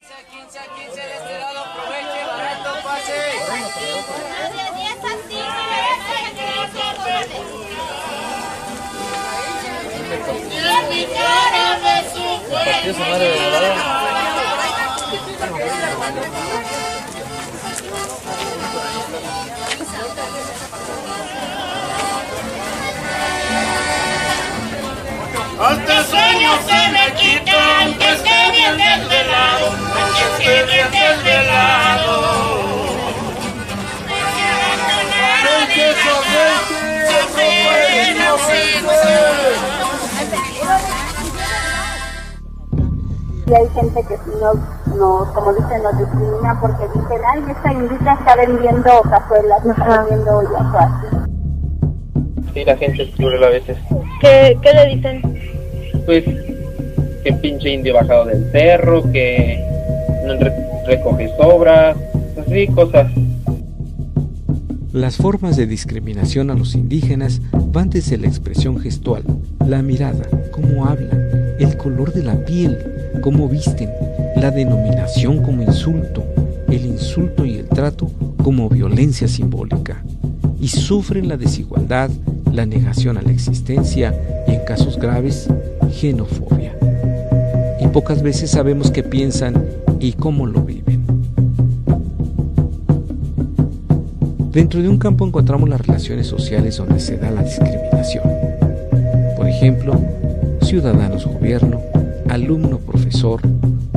15 de este lado, aproveche, barato, pase. Mi cara me Hasta sueños se me quitan, que esté bien desvelado, que esté bien desvelado. Y hay gente que si no, como dicen, nos discrimina porque dicen, ay, esta indígena está vendiendo cazuelas, no está vendiendo ollas o así. Sí, la gente es cruel a veces. ¿Qué le dicen? Pues que pinche indio bajado del cerro, que no recoge sobras, así cosas. Las formas de discriminación a los indígenas van desde la expresión gestual, la mirada, cómo hablan, el color de la piel, cómo visten, la denominación como insulto, el insulto y el trato como violencia simbólica. Y sufren la desigualdad, la negación a la existencia y, en casos graves, xenofobia. Y pocas veces sabemos qué piensan y cómo lo viven. Dentro de un campo encontramos las relaciones sociales donde se da la discriminación. Por ejemplo, ciudadanos-gobierno, alumno-profesor,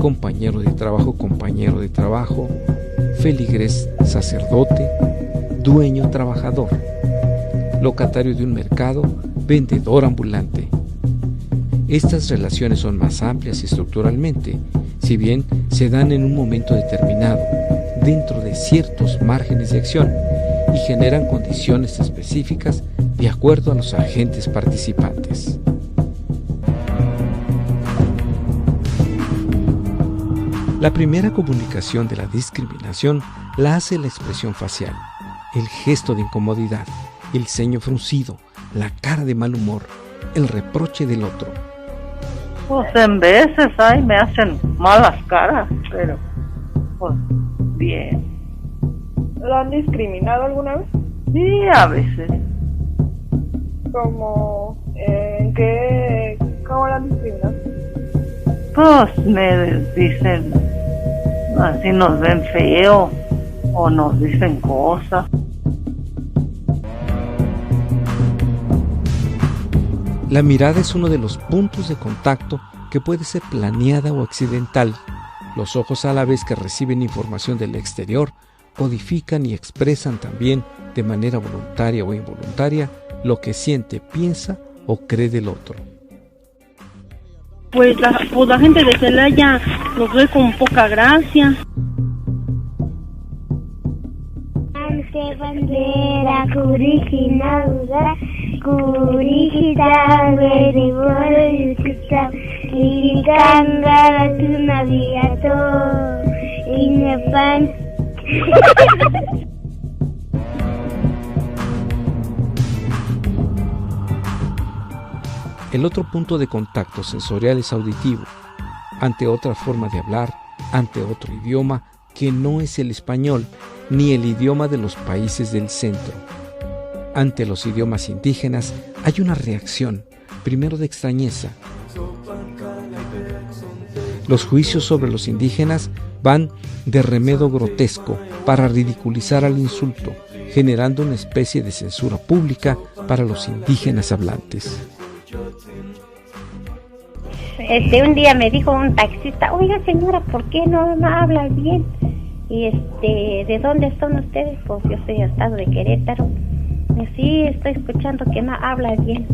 compañero de trabajo, feligrés-sacerdote, dueño-trabajador, locatario de un mercado, vendedor ambulante. Estas relaciones son más amplias estructuralmente, si bien se dan en un momento determinado, dentro de ciertos márgenes de acción, y generan condiciones específicas de acuerdo a los agentes participantes. La primera comunicación de la discriminación la hace la expresión facial, el gesto de incomodidad, el ceño fruncido, la cara de mal humor, el reproche del otro. Pues en veces me hacen malas caras, pero pues bien. ¿Lo han discriminado alguna vez? Sí, a veces. ¿Cómo? ¿En qué? ¿Cómo lo han discriminado? Pues me dicen, así nos ven feo, o nos dicen cosas. La mirada es uno de los puntos de contacto que puede ser planeada o accidental. Los ojos, a la vez que reciben información del exterior, codifican y expresan también, de manera voluntaria o involuntaria, lo que siente, piensa o cree del otro. Pues la gente de Celaya los ve con poca gracia. Ante bandera, curiginaura, curigita, veribora, yucita, kirikanga, tu navigato, inepan. El otro punto de contacto sensorial es auditivo, ante otra forma de hablar, ante otro idioma que no es el español ni el idioma de los países del centro. Ante los idiomas indígenas hay una reacción, primero de extrañeza. Los juicios sobre los indígenas van de remedo grotesco para ridiculizar al insulto, generando una especie de censura pública para los indígenas hablantes. Un día me dijo un taxista, oiga señora, ¿por qué no habla bien? Y ¿de dónde son ustedes? Pues yo soy del estado de Querétaro. Sí, estoy escuchando que no habla bien.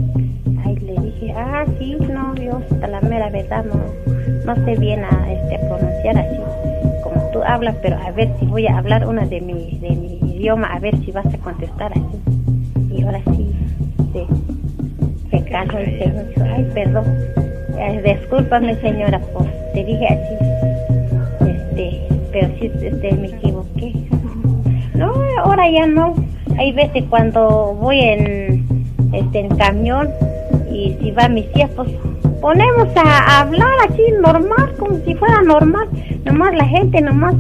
Ahí le dije, sí, no, yo hasta la mera verdad no sé bien a pronunciar así como tú hablas, pero a ver si voy a hablar una de mi idioma, a ver si vas a contestar así. Y ahora sí, se calma y se dijo, ay, perdón, discúlpame señora, pues te dije así, pero sí me equivoqué. No, ahora ya no. Hay veces cuando voy en camión y si va mi tía, pues ponemos a hablar así normal, como si fuera normal, nomás la gente nomás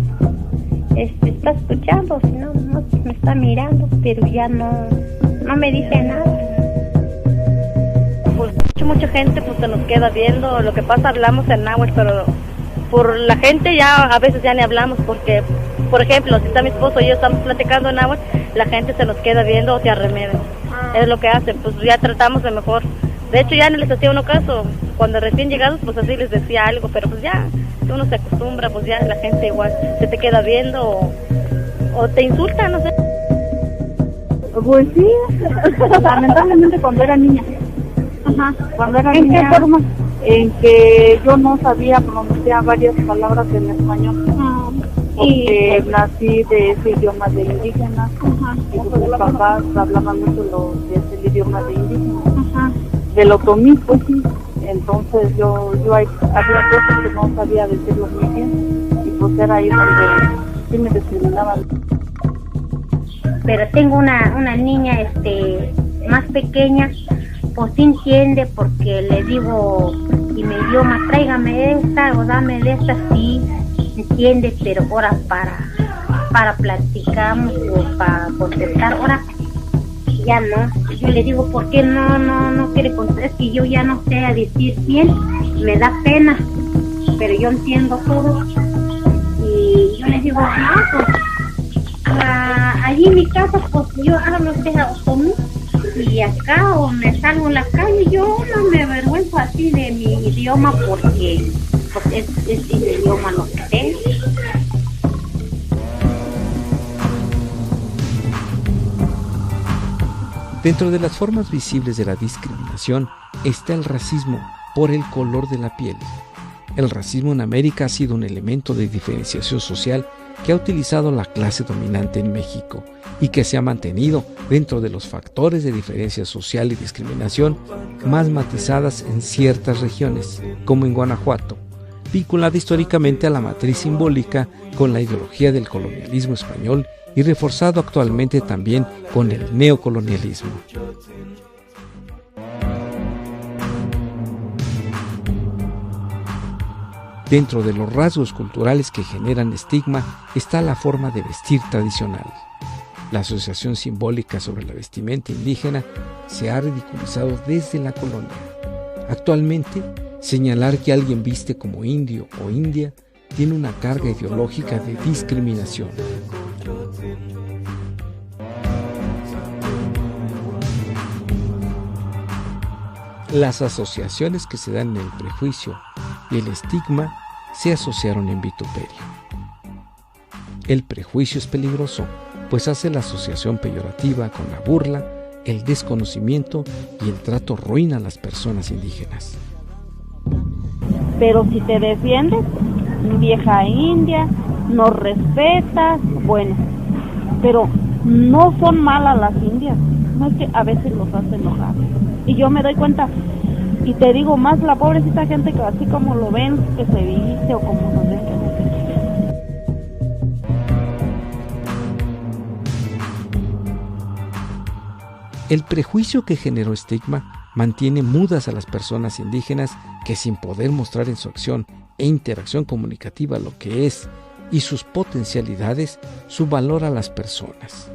está escuchando, si no, nomás me está mirando, pero ya no me dice nada. Pues mucha gente pues se nos queda viendo, lo que pasa hablamos en náhuatl, pero por la gente ya a veces ya ni hablamos porque, por ejemplo, si está mi esposo y yo estamos platicando en náhuatl, la gente se nos queda viendo o se arremeda. Es lo que hacen, pues ya tratamos de mejor. De hecho ya no les hacía uno caso, cuando recién llegados pues así les decía algo, pero pues ya, si uno se acostumbra, pues ya la gente igual se te queda viendo o te insulta, no sé. Pues sí, lamentablemente cuando era niña. Ajá, cuando era niña. ¿En qué forma? En que yo no sabía pronunciar varias palabras en español. Porque nací de ese idioma de indígenas. Y mis papás hablaban mucho de ese idioma de indígenas. Del otomí, pues sí. Entonces yo había cosas que no sabía decirlo muy bien. Y pues era ahí donde sí me discriminaban. Pero tengo una niña más pequeña, pues sí entiende, porque le digo y mi idioma, tráigame esta o dame de esta, sí entiende, pero ahora para platicamos o para contestar, ahora ya no. Yo le digo, ¿por qué no quiere contestar? Es que yo ya no sé a decir bien, me da pena, pero yo entiendo todo. Y yo le digo, no, pues allí en mi casa, pues yo hablo de otomí, y acá o me salgo en la calle, yo no me avergüenzo así de mi idioma porque pues es el idioma lo que tengo. Dentro de las formas visibles de la discriminación está el racismo por el color de la piel. El racismo en América ha sido un elemento de diferenciación social que ha utilizado la clase dominante en México y que se ha mantenido dentro de los factores de diferencia social y discriminación más matizadas en ciertas regiones, como en Guanajuato, vinculada históricamente a la matriz simbólica con la ideología del colonialismo español y reforzado actualmente también con el neocolonialismo. Dentro de los rasgos culturales que generan estigma está la forma de vestir tradicional. La asociación simbólica sobre la vestimenta indígena se ha ridiculizado desde la colonia. Actualmente, señalar que alguien viste como indio o india tiene una carga ideológica de discriminación. Las asociaciones que se dan en el prejuicio y el estigma se asociaron en vituperio. El prejuicio es peligroso, pues hace la asociación peyorativa con la burla, el desconocimiento y el trato ruina a las personas indígenas. Pero si te defiendes, vieja india, nos respetas, bueno, pero no son malas las indias, no es que a veces los hace enojar. Y yo me doy cuenta, y te digo más, la pobrecita gente que así como lo ven, que se viste o como nos ven que no se viste. El prejuicio que generó estigma mantiene mudas a las personas indígenas que, sin poder mostrar en su acción e interacción comunicativa lo que es y sus potencialidades, subvalora a las personas.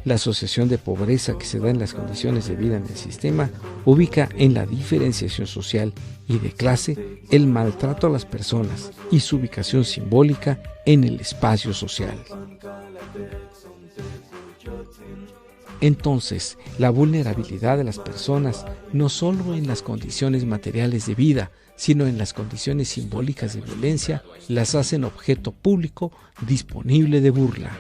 La asociación de pobreza que se da en las condiciones de vida en el sistema ubica en la diferenciación social y de clase el maltrato a las personas y su ubicación simbólica en el espacio social. Entonces, la vulnerabilidad de las personas, no solo en las condiciones materiales de vida, sino en las condiciones simbólicas de violencia, las hacen objeto público disponible de burla.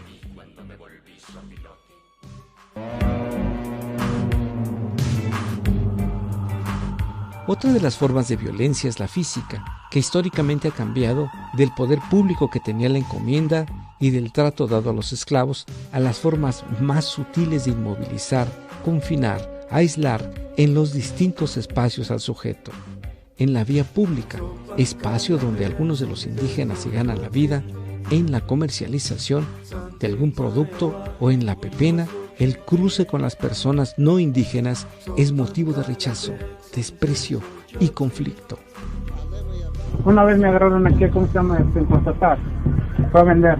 Otra de las formas de violencia es la física, que históricamente ha cambiado del poder público que tenía la encomienda y del trato dado a los esclavos a las formas más sutiles de inmovilizar, confinar, aislar en los distintos espacios al sujeto. En la vía pública, espacio donde algunos de los indígenas se ganan la vida, en la comercialización de algún producto o en la pepena, el cruce con las personas no indígenas es motivo de rechazo, desprecio y conflicto. Una vez me agarraron aquí, ¿cómo se llama? En Costatá. Fue a vender.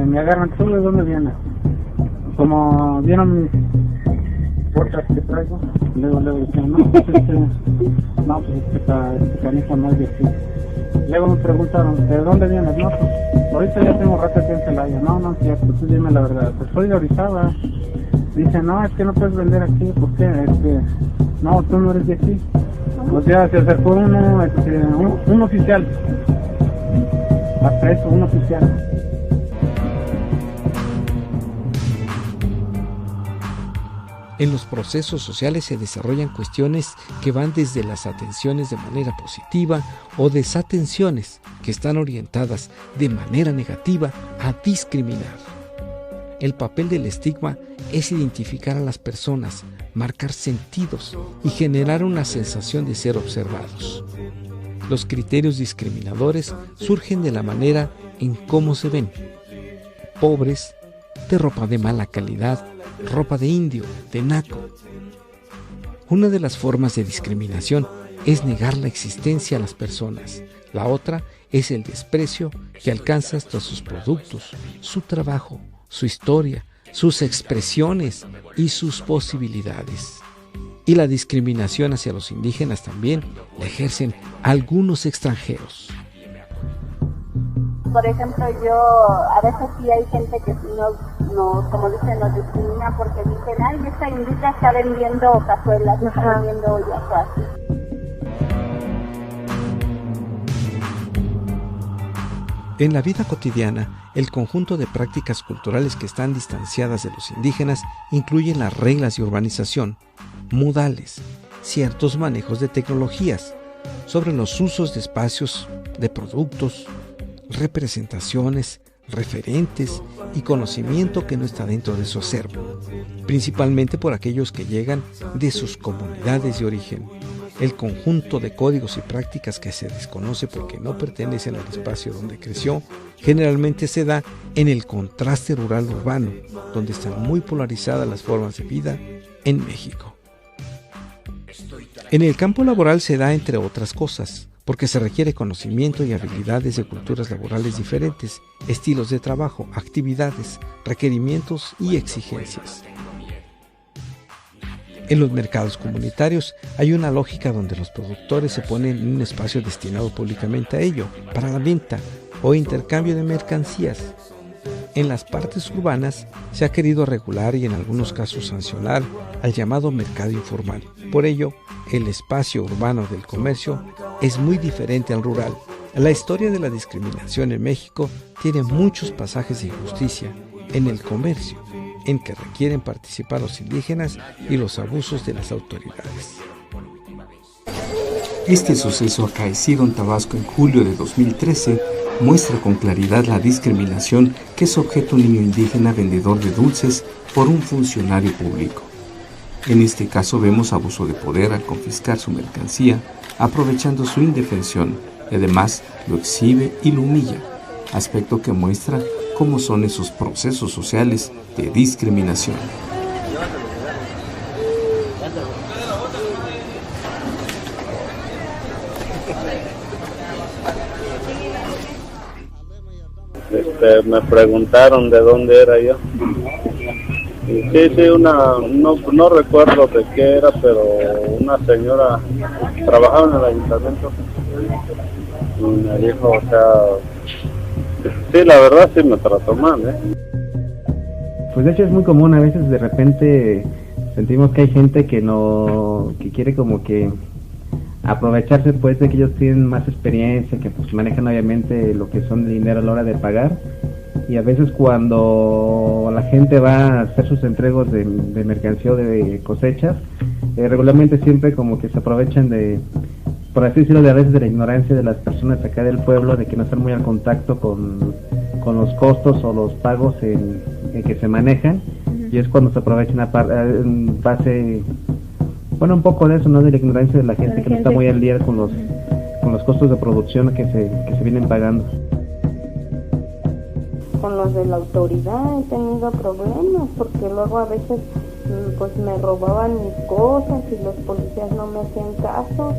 Me agarran, ¿tú de dónde vienes? Como vieron mis puertas que traigo, luego decían, no, pues este canijo no es de aquí. Luego me preguntaron, ¿de dónde vienes? No, pues ahorita ya tengo rato aquí en Celaya. No es cierto, tú dime la verdad. Pues soy de Orizaba. Dice, no, es que no puedes vender aquí, ¿por qué? No, tú no eres de aquí. O sea, se acercó un oficial. Hasta eso, un oficial. En los procesos sociales se desarrollan cuestiones que van desde las atenciones de manera positiva o desatenciones que están orientadas de manera negativa a discriminar. El papel del estigma es identificar a las personas, marcar sentidos y generar una sensación de ser observados. Los criterios discriminadores surgen de la manera en cómo se ven. Pobres, de ropa de mala calidad, ropa de indio, de naco. Una de las formas de discriminación es negar la existencia a las personas. La otra es el desprecio que alcanza hasta sus productos, su trabajo, su historia, sus expresiones y sus posibilidades. Y la discriminación hacia los indígenas también la ejercen algunos extranjeros. Por ejemplo, a veces sí hay gente que como dicen, nos discrimina porque dicen, ay, esta indígena está vendiendo cazuelas, está vendiendo ollas o así. En la vida cotidiana, el conjunto de prácticas culturales que están distanciadas de los indígenas incluyen las reglas de urbanización, modales, ciertos manejos de tecnologías, sobre los usos de espacios, de productos, representaciones, referentes y conocimiento que no está dentro de su acervo, principalmente por aquellos que llegan de sus comunidades de origen. El conjunto de códigos y prácticas que se desconoce porque no pertenecen al espacio donde creció, generalmente se da en el contraste rural-urbano, donde están muy polarizadas las formas de vida en México. En el campo laboral se da, entre otras cosas, porque se requiere conocimiento y habilidades de culturas laborales diferentes, estilos de trabajo, actividades, requerimientos y exigencias. En los mercados comunitarios hay una lógica donde los productores se ponen en un espacio destinado públicamente a ello, para la venta o intercambio de mercancías. En las partes urbanas se ha querido regular y en algunos casos sancionar al llamado mercado informal. Por ello, el espacio urbano del comercio es muy diferente al rural. La historia de la discriminación en México tiene muchos pasajes de injusticia en el comercio, en que requieren participar los indígenas y los abusos de las autoridades. Este suceso acaecido en Tabasco en julio de 2013 muestra con claridad la discriminación que es objeto un niño indígena vendedor de dulces por un funcionario público. En este caso vemos abuso de poder al confiscar su mercancía, aprovechando su indefensión y además lo exhibe y lo humilla, aspecto que muestra cómo son esos procesos sociales de discriminación. Me preguntaron de dónde era yo. Sí, no recuerdo de qué era, pero una señora trabajaba en el ayuntamiento. Me dijo, o sea, sí, la verdad sí me trató mal, Pues de hecho es muy común, a veces de repente sentimos que hay gente que quiere como que aprovecharse pues de que ellos tienen más experiencia, que pues manejan obviamente lo que son el dinero a la hora de pagar, y a veces cuando la gente va a hacer sus entregos de mercancía o de cosechas, regularmente siempre como que se aprovechan de, por así decirlo, a veces de la ignorancia de las personas acá del pueblo, de que no están muy al contacto con los costos o los pagos en que se manejan, y es cuando se aprovechan en base, bueno, un poco de eso, ¿no? De la ignorancia de la gente que no está muy al día con los costos de producción que se vienen pagando. Con los de la autoridad he tenido problemas porque luego a veces pues me robaban mis cosas y los policías no me hacían caso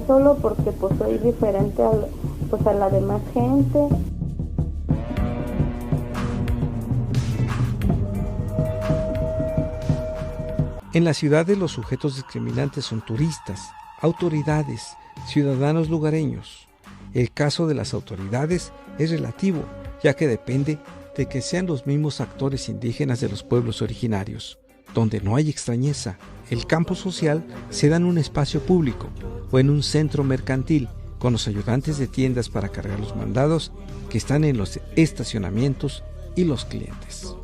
solo porque pues soy diferente a la demás gente. En las ciudades los sujetos discriminantes son turistas, autoridades, ciudadanos lugareños. El caso de las autoridades es relativo, ya que depende de que sean los mismos actores indígenas de los pueblos originarios. Donde no hay extrañeza, el campo social se da en un espacio público o en un centro mercantil, con los ayudantes de tiendas para cargar los mandados que están en los estacionamientos y los clientes.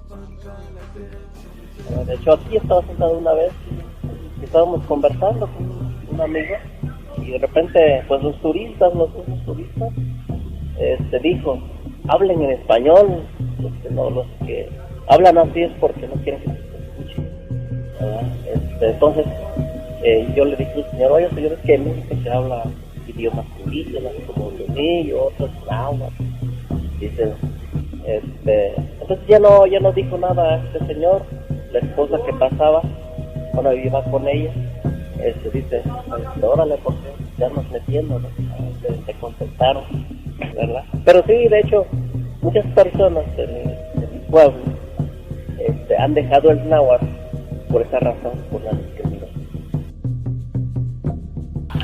De hecho, aquí estaba sentado una vez, estábamos conversando con un amigo y de repente, pues los turistas dijo, hablen en español, no, los que hablan así es porque no quieren que se escuche. Entonces, yo le dije al señor, oye señor, es que en México se habla idiomas indígenas como lumillo, otros náhuatl. Dice, entonces ya no dijo nada este señor. La esposa que pasaba, cuando iba con ella, dice, órale, porque ya nos metiendo, ¿no? Se contestaron, ¿verdad? Pero sí, de hecho, muchas personas de mi pueblo han dejado el náhuatl por esa razón, por la discriminación.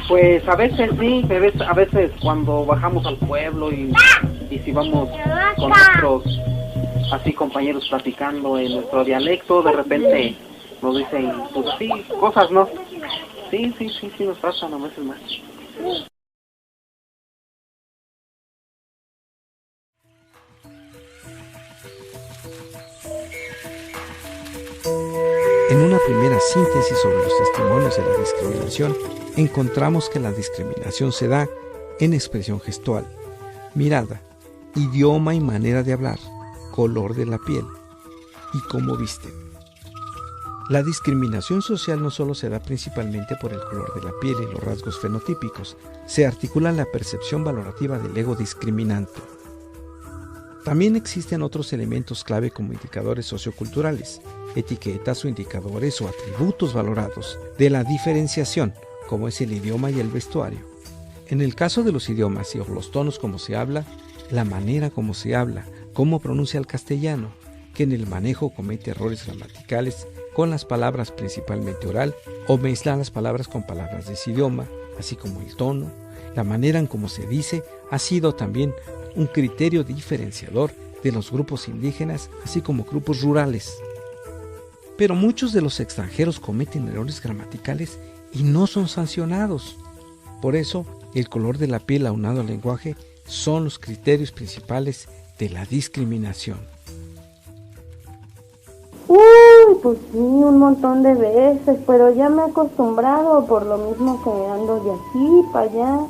Pues a veces sí, a veces cuando bajamos al pueblo y si vamos con nuestros así compañeros platicando en nuestro dialecto, de repente nos dicen, pues así, cosas, ¿no? Sí, nos pasan a veces más. En una primera síntesis sobre los testimonios de la discriminación, encontramos que la discriminación se da en expresión gestual, mirada, idioma y manera de hablar, color de la piel y cómo visten. La discriminación social no solo se da principalmente por el color de la piel y los rasgos fenotípicos, se articula en la percepción valorativa del ego discriminante. También existen otros elementos clave como indicadores socioculturales, etiquetas o indicadores o atributos valorados de la diferenciación, como es el idioma y el vestuario. En el caso de los idiomas y los tonos como se habla, la manera como se habla, cómo pronuncia el castellano, que en el manejo comete errores gramaticales con las palabras principalmente oral o mezcla las palabras con palabras de ese idioma, así como el tono, la manera en cómo se dice, ha sido también un criterio diferenciador de los grupos indígenas, así como grupos rurales. Pero muchos de los extranjeros cometen errores gramaticales y no son sancionados. Por eso, el color de la piel aunado al lenguaje son los criterios principales de la discriminación. Pues sí, un montón de veces, pero ya me he acostumbrado por lo mismo que ando de aquí para allá.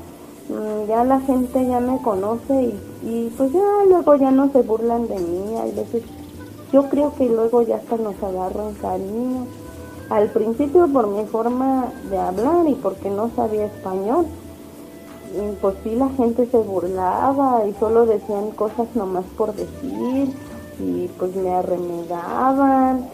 Ya la gente ya me conoce y pues ya luego ya no se burlan de mí. Hay veces, yo creo que luego ya hasta nos agarran cariño. Al principio por mi forma de hablar y porque no sabía español, pues sí, la gente se burlaba y solo decían cosas nomás por decir y pues me arremedaban.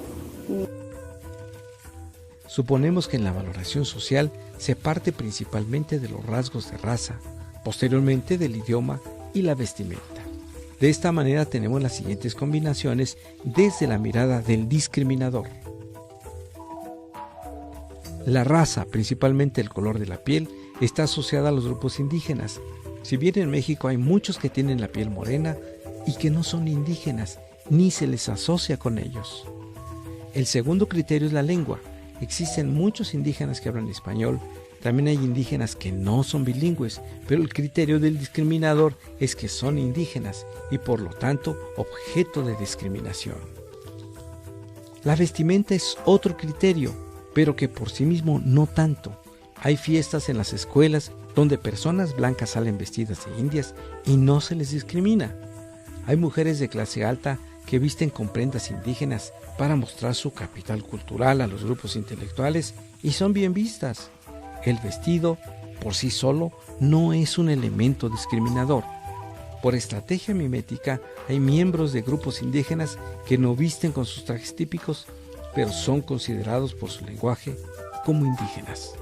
Suponemos que en la valoración social se parte principalmente de los rasgos de raza, posteriormente del idioma y la vestimenta. De esta manera tenemos las siguientes combinaciones desde la mirada del discriminador. La raza, principalmente el color de la piel, está asociada a los grupos indígenas. Si bien en México hay muchos que tienen la piel morena y que no son indígenas, ni se les asocia con ellos. El segundo criterio es la lengua. Existen muchos indígenas que hablan español, también hay indígenas que no son bilingües, pero el criterio del discriminador es que son indígenas y por lo tanto objeto de discriminación. La vestimenta es otro criterio, pero que por sí mismo no tanto. Hay fiestas en las escuelas donde personas blancas salen vestidas de indias y no se les discrimina. Hay mujeres de clase alta que visten con prendas indígenas para mostrar su capital cultural a los grupos intelectuales y son bien vistas. El vestido, por sí solo, no es un elemento discriminador. Por estrategia mimética, hay miembros de grupos indígenas que no visten con sus trajes típicos, pero son considerados por su lenguaje como indígenas.